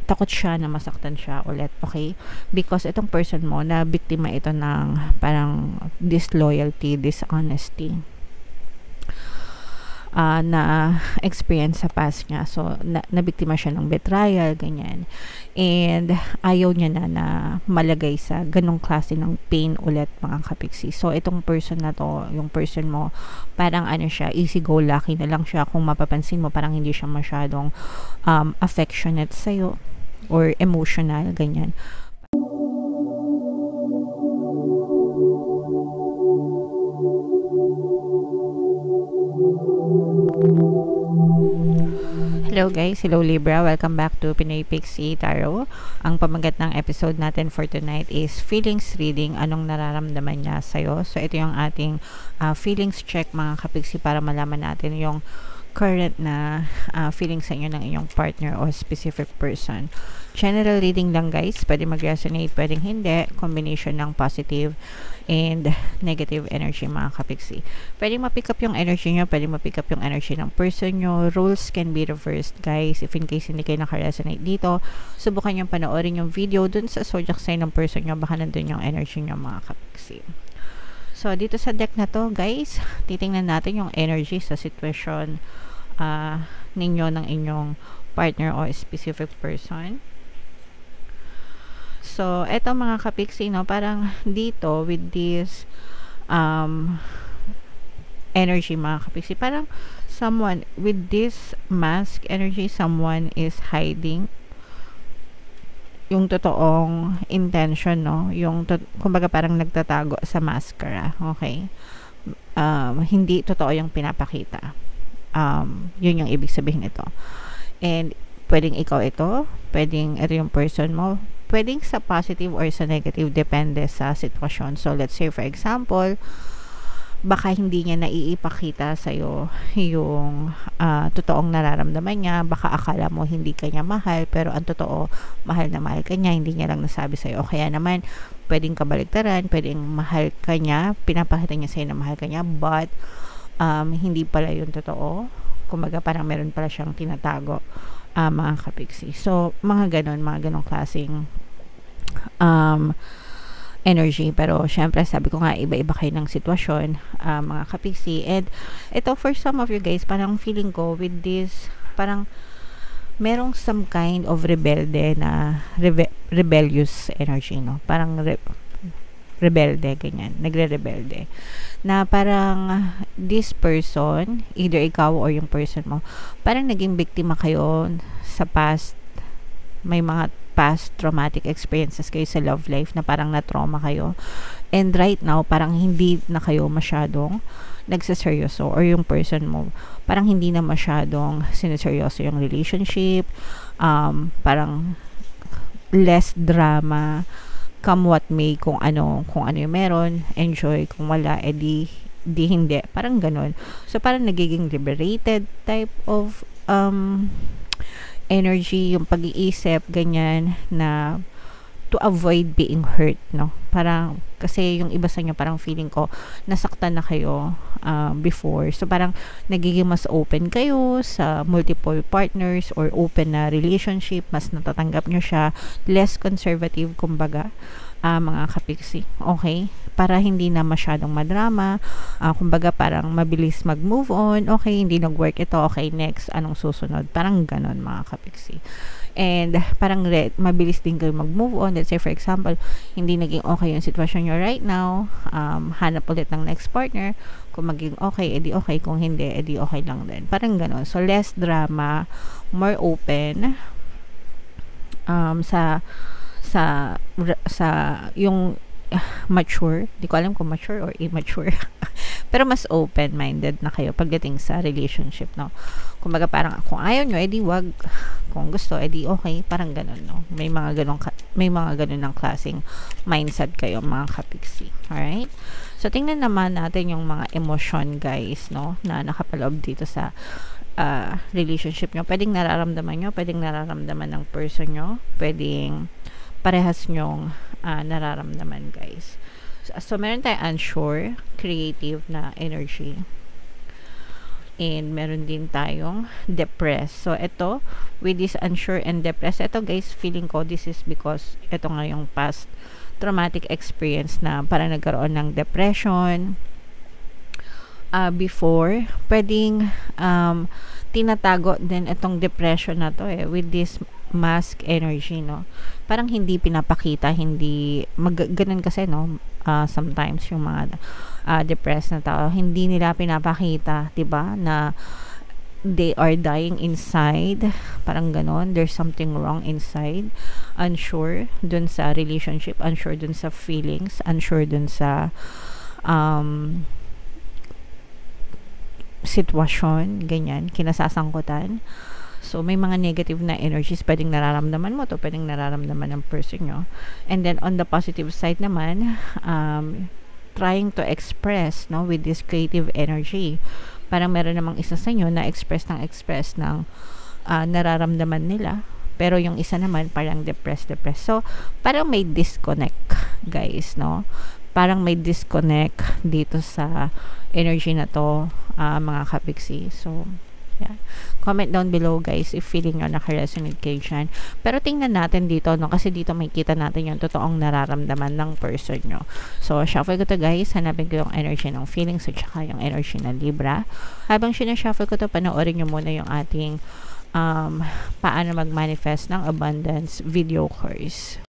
takot siya na masaktan siya ulit, okay? Because itong person mo, na biktima ito ng parang disloyalty, dishonesty, na experience sa past niya. So, nabiktima siya ng betrayal, ganyan. And, ayaw niya na malagay sa ganong klase ng pain ulit, mga kapiksi. So, itong person na to, yung person mo, parang ano siya, easy-go-lucky na lang siya. Kung mapapansin mo, parang hindi siya masyadong affectionate sa'yo or emotional, ganyan. Hello guys, hello Libra, welcome back to Pinoy Pixie Tarot. Ang pamagat ng episode natin for tonight is feelings reading, anong nararamdaman niya sa'yo. So ito yung ating feelings check, mga kapiksi, para malaman natin yung current na feelings sa inyo ng inyong partner or specific person. General reading lang guys, pwede mag-resonate, pwedeng hindi, combination ng positive and negative energy, mga kapiksi. Pwedeng ma-pick up yung energy nyo, pwedeng ma-pick up yung energy ng person nyo. Roles can be reversed guys. If in case hindi kayo naka-resonate dito, subukan nyo panoorin yung video dun sa zodiac sign ng person nyo, baka nandun yung energy nyo, mga kapiksi. So, dito sa deck na to, guys, titingnan natin yung energy sa situation ninyo ng inyong partner o specific person. So, eto mga kapiksi, no, parang dito with this energy, mga kapiksi, parang someone with this mask energy, someone is hiding yung totoong intention, no? Yung kumbaga parang nagtatago sa maskara, okay? Hindi totoo yung pinapakita. Yun yung ibig sabihin nito. And pwedeng ikaw ito, pwedeng ito yung person mo, pwedeng sa positive or sa negative, depende sa sitwasyon. So let's say for example, baka hindi niya naiipakita sa'yo yung totoong nararamdaman niya. Baka akala mo hindi ka niya mahal, pero ang totoo, mahal na mahal ka niya, hindi niya lang nasabi sa'yo. Kaya naman, pwedeng kabaligtaran, pwedeng mahal ka niya, pinapakita niya sa'yo na mahal ka niya, but hindi pala yung totoo. Kumbaga parang meron pala siyang tinatago, mga kapiksi. So, mga ganong klaseng energy. Pero syempre sabi ko nga, iba-iba kayo ng sitwasyon, mga kapiksi. And ito, for some of you guys, parang feeling ko with this, parang merong some kind of rebelde na rebellious energy, no? Parang rebelde, ganyan, nagre-rebelde, na parang this person, either ikaw or yung person mo, parang naging biktima kayo sa past, may mga past traumatic experiences kayo sa love life na parang na-trauma kayo, and right now parang hindi na kayo masyadong nagsaseryoso, or yung person mo parang hindi na masyadong sineseryoso yung relationship, parang less drama, come what may, kung ano yung meron, enjoy, kung wala, di hindi, parang ganun. So parang nagiging liberated type of energy, yung pag-iisip, ganyan, na to avoid being hurt, no? Parang, kasi yung iba sa inyo, parang feeling ko, nasaktan na kayo before. So, parang nagiging mas open kayo sa multiple partners or open na relationship, mas natatanggap nyo siya, less conservative, kumbaga, mga kapiksi. Okay? Para hindi na masyadong madrama, kumbaga parang mabilis mag-move on, okay, hindi nag-work ito, okay, next, anong susunod? Parang ganon, mga kapiksi. And parang mabilis din kayo mag-move on. Let's say for example, hindi naging okay yung sitwasyon nyo right now, hanap ulit ng next partner. Kung maging okay, edi okay. Kung hindi, edi okay lang din. Parang ganon. So less drama, more open, sa yung mature, di ko alam kung mature or immature, pero mas open-minded na kayo pagdating sa relationship, no? Kumbaga parang kung ayaw nyo, edi wag, kung gusto, edi okay, parang ganun, no? May mga ganun ng klaseng mindset kayo, mga kapiksi. Alright? So tingnan naman natin yung mga emotion, guys, no, na nakapaloob dito sa relationship nyo. Pwedeng nararamdaman nyo, pwedeng nararamdaman ng person nyo, pwedeng parehas nyong nararamdaman, guys. So meron tayong unsure, creative na energy, And meron din tayong depressed. So, ito, with this unsure and depressed, ito guys, feeling ko, this is because ito nga yung past traumatic experience na parang nagkaroon ng depression, before, pwedeng tinatago din itong depression na to with this mask energy, no? Parang hindi pinapakita, hindi ganun kasi, no? Sometimes yung mga depressed na tao, hindi nila pinapakita, 'di ba? Na they are dying inside, parang ganon, there's something wrong inside, unsure dun sa relationship, unsure dun sa feelings, unsure dun sa sitwasyon, ganyan, kinasasangkutan. So, may mga negative na energies pwedeng nararamdaman mo to, pwedeng nararamdaman ng person nyo. And then, on the positive side naman, trying to express, no, with this creative energy. Parang meron namang isa sa inyo na express ng nararamdaman nila. Pero yung isa naman, parang depressed. So, parang may disconnect, guys, no? Parang may disconnect dito sa energy na to, mga kapiksi. So, yeah. Comment down below guys if feeling nyo naka-resonate kayo dyan. Pero tingnan natin dito, no? Kasi dito may kita natin yung totoong nararamdaman ng person nyo. So, shuffle ko to guys. Hanapin ko yung energy ng feelings at saka yung energy ng Libra. Habang sinashuffle ko to, panoorin nyo muna yung ating paano mag-manifest ng abundance video course.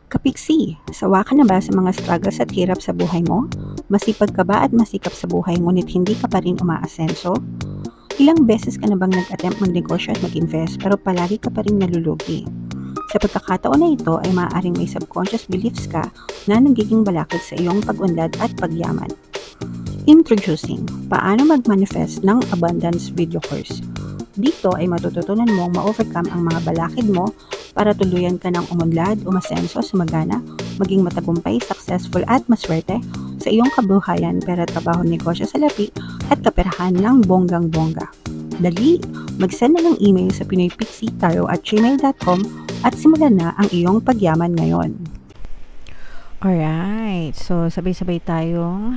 Kapiksi, sawa ka na ba sa mga struggles at hirap sa buhay mo? Masipag ka ba at masikap sa buhay ngunit hindi ka pa rin umaasenso? Ilang beses ka na bang nag-attempt magnegosyo at mag-invest pero palagi ka pa rin nalulugi? Sa pagkakataon na ito ay maaaring may subconscious beliefs ka na nagiging balakid sa iyong pag-unlad at pagyaman. Introducing, paano mag-manifest ng abundance video course. Dito ay matututunan mong ma-overcome ang mga balakid mo para tuluyan ka ng umunlad, umasenso, sumagana, maging matagumpay, successful at maswerte sa iyong kabuhayan, pera, trabaho, negosyo, salapi at kaperahan ng bonggang-bongga. Dali, mag-send na ng email sa pinoypixitaro@gmail.com at simulan na ang iyong pagyaman ngayon. Alright, so sabay-sabay tayong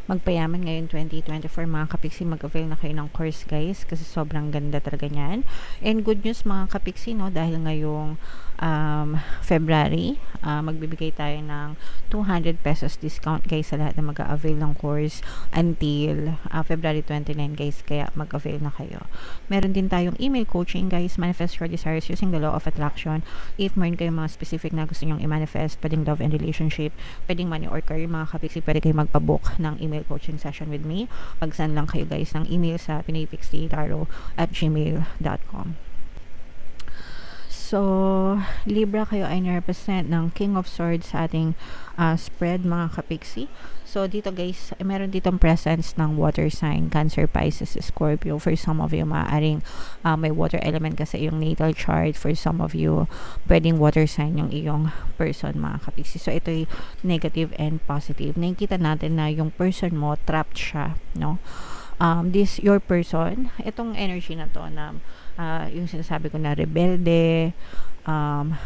magpayaman ngayon 2024 mga kapiksi. Mag-avail na kayo ng course guys kasi sobrang ganda talaga niyan. And good news mga kapiksi, no, dahil ngayong February, magbibigay tayo ng 200 pesos discount guys sa lahat na mag-avail ng course until February 29 guys, kaya mag-avail na kayo. Meron din tayong email coaching guys, manifest your desires using the law of attraction. If meron kayong mga specific na gusto nyong i-manifest, pwedeng love and relationship, pwedeng money or career mga kapiksi, pwede kayo magpabook ng email coaching session with me. Pag-send lang kayo guys ng email sa pinoypixitaro@gmail.com. So, Libra, kayo ay na-represent ng King of Swords sa ating spread mga kapiksi. So, dito guys, meron ditong presence ng water sign, Cancer, Pisces, Scorpio. For some of you, maaaring may water element ka sa iyong natal chart. For some of you, pwedeng water sign yung iyong person mga kapiksi. So, ito'y negative and positive. Nakikita natin na yung person mo, trapped siya, no? This, your person, itong energy na to na yung sinasabi ko na rebelde,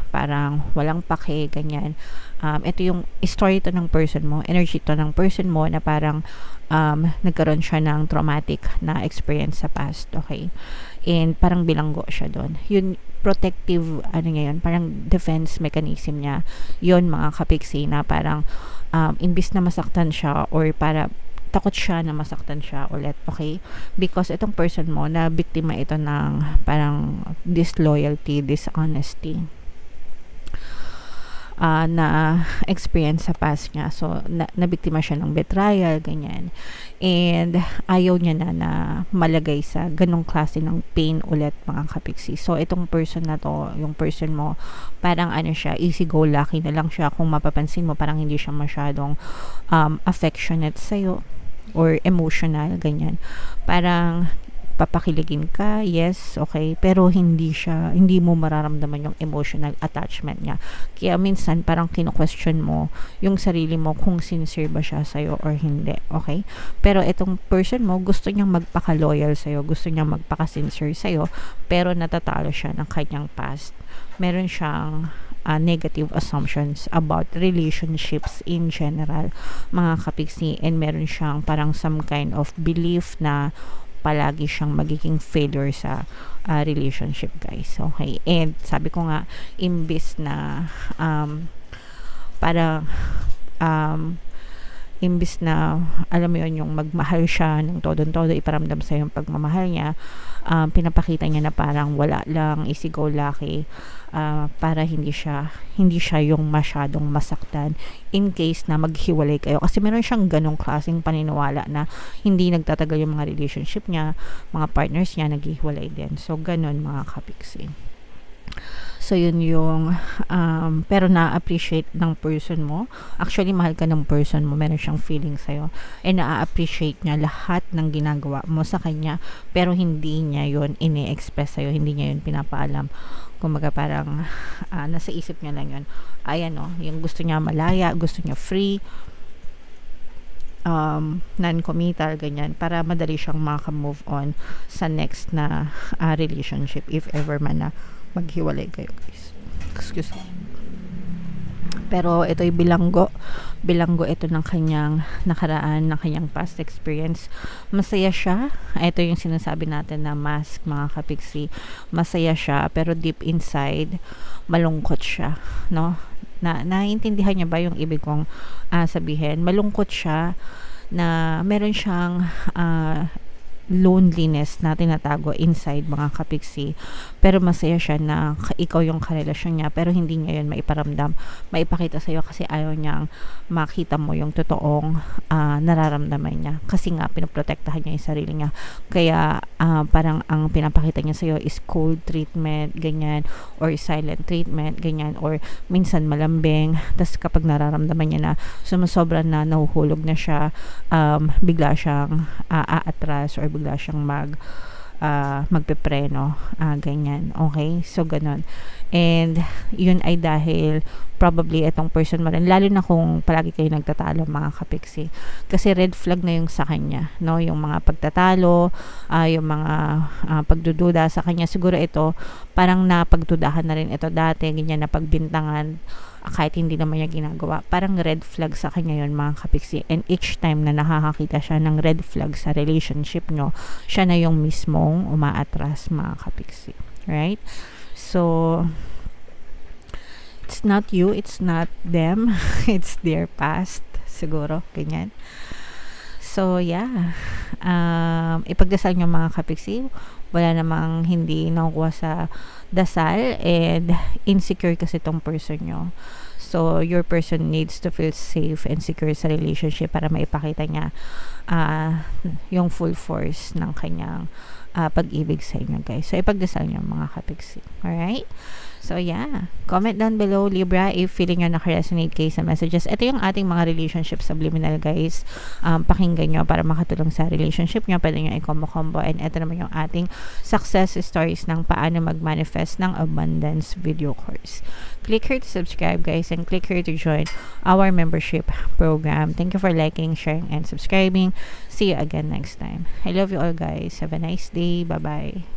parang walang pake, ganyan. Ito yung story to ng person mo, energy to ng person mo na parang nagkaroon siya ng traumatic na experience sa past, okay? And parang bilanggo siya doon. Yun, protective, ano niya yun, parang defense mechanism niya. Yun mga kapiksi na parang imbis na masaktan siya or para takot siya na masaktan siya ulit, okay? Because itong person mo, na biktima ito ng parang disloyalty, dishonesty na experience sa past niya. So, nabiktima siya ng betrayal, ganyan. And ayaw niya na malagay sa ganong klase ng pain ulit mga kapiksi. So, itong person na to, yung person mo, parang ano siya, easy-go-lucky na lang siya. Kung mapapansin mo, parang hindi siya masyadong affectionate sa'yo or emotional, ganyan. Parang papakiligin ka, yes, okay, pero hindi mo mararamdaman yung emotional attachment niya. Kaya minsan parang kino-question mo yung sarili mo kung sincere ba siya sa'yo or hindi, okay? Pero itong person mo, gusto niyang magpaka-loyal sa'yo, gusto niyang magpaka-sincere sa'yo, pero natatalo siya ng kanyang past. Meron siyang negative assumptions about relationships in general, mga kapiksi, and meron siyang parang some kind of belief na palagi siyang magiging failure sa relationship, guys. Okay, and sabi ko nga, imbis na para imbis na alam mo yun, yung magmahal siya ng todo-todo, iparamdam sa yung pagmamahal niya, pinapakita niya na parang wala lang, easy go lucky, para hindi siya yung masyadong masaktan in case na maghiwalay kayo, kasi meron siyang ganong klaseng paniniwala na hindi nagtatagal yung mga relationship niya, mga partners niya naghihiwalay din. So ganon, mga kapiksi. So yun yung pero na-appreciate ng person mo. Actually, mahal ka ng person mo, meron siyang feeling sa'yo, and na-appreciate niya lahat ng ginagawa mo sa kanya, pero hindi niya yun ini-express sa'yo, hindi niya yun pinapaalam. Kumbaga parang nasa isip niya lang yun. Ayan o, yung gusto niya malaya, gusto niya free, non-committal, ganyan, para madali siyang maka-move on sa next na relationship, if ever man na maghiwalay kayo, guys. Excuse me. Pero ito'y bilanggo ito ng kanyang nakaraan, ng kanyang past experience. Masaya siya. Ito yung sinasabi natin na mask, mga kapiksi. Masaya siya, pero deep inside malungkot siya, no? Naiintindihan niya ba yung ibig kong sabihin? Malungkot siya na meron siyang loneliness na tinatago inside, mga kapiksi, pero masaya siya na ikaw yung karelasyon niya, pero hindi niya yun maiparamdam, maipakita sa'yo, kasi ayaw niyang makita mo yung totoong nararamdaman niya, kasi nga pinoprotektahan niya yung sarili niya. Kaya parang ang pinapakita niya sa'yo is cold treatment, ganyan, or silent treatment, ganyan, or minsan malambing. Tas kapag nararamdaman niya na sumusobra na, nahuhulog na siya, bigla siyang aatras, or bigla siyang magpepreno, ganyan. Okay, so ganon. And yun ay dahil probably itong person mo rin, lalo na kung palagi kayo nagtatalo, mga kapiksi, kasi red flag na yung sa kanya, no? Yung mga pagtatalo, yung mga pagdududa sa kanya, siguro ito parang napagdudahan na rin ito dati, ganyan, na pagbintangan, kahit hindi naman niya ginagawa. Parang red flag sa kanya yun, mga kapiksi, and each time na nakakakita siya ng red flag sa relationship nyo, siya na yung mismong umaatras, mga kapiksi. Right? So it's not you, it's not them, it's their past, siguro, ganyan. So yeah, ipagdasal nyo, mga kapiksi. Wala namang hindi nakukuha sa dasal, and insecure kasi tong person nyo. So your person needs to feel safe and secure sa relationship para maipakita niya yung full force ng kanyang pag-ibig sa inyo, guys. So ipagdasal nyo, mga kapiksi. Alright? So yeah, comment down below, Libra, if feeling nyo naka-resonate kayo sa messages. Ito yung ating mga relationship subliminal, guys. Pakinggan nyo para makatulong sa relationship nyo. Pwede nyo i-combo-combo. And ito naman yung ating success stories ng paano mag-manifest ng abundance video course. Click here to subscribe, guys, and click here to join our membership program. Thank you for liking, sharing, and subscribing. See you again next time. I love you all, guys. Have a nice day. Bye-bye.